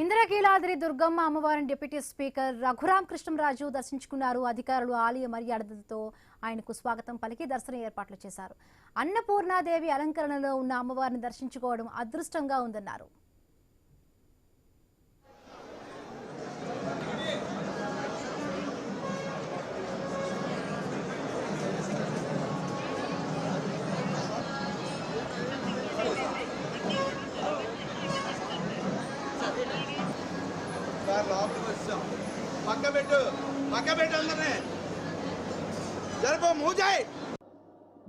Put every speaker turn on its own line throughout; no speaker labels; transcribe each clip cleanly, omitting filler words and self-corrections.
ఇంద్రకీలాద్రి దుర్గమ్మ అమ్మవారిని deputy speaker Raghuram Krishnamraju దర్శించుకున్నారు. అధికారులు ఆలయ మర్యాదలతో ఆయనకు స్వాగతం పలికి దర్శన ఏర్పాట్లు చేశారు. అన్నపూర్ణాదేవి అలంకరణలో ఉన్న అమ్మవారిని దర్శించుకోవడం అదృష్టంగా ఉందన్నారు.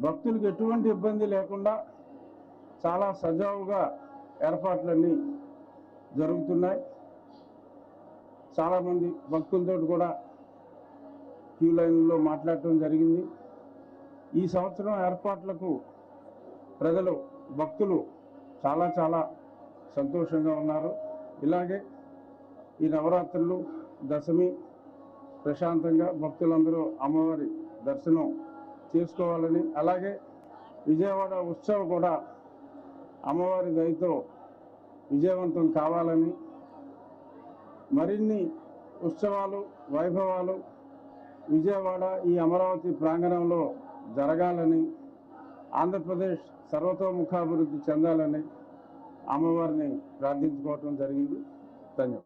భక్తులకు ఎటువంటి ఇబ్బంది లేకుండా చాలా సజావుగా ఏర్పాట్లన్నీ జరుగుతున్నాయి. చాలామంది భక్తులతో కూడా క్యూ లైన్లో మాట్లాడటం జరిగింది. ఈ సంవత్సరం ఏర్పాట్లకు ప్రజలు భక్తులు చాలా సంతోషంగా ఉన్నారు. ఇలాగే ఈ నవరాత్రులు దశమి ప్రశాంతంగా భక్తులందరూ అమ్మవారి దర్శనం చేసుకోవాలని, అలాగే విజయవాడ ఉత్సవం కూడా అమ్మవారి దయతో విజయవంతం కావాలని, మరిన్ని ఉత్సవాలు వైభవాలు విజయవాడ ఈ అమరావతి ప్రాంగణంలో జరగాలని, ఆంధ్రప్రదేశ్ సర్వతోముఖాభివృద్ధి చెందాలని అమ్మవారిని ప్రార్థించుకోవటం జరిగింది. ధన్యవాదాలు.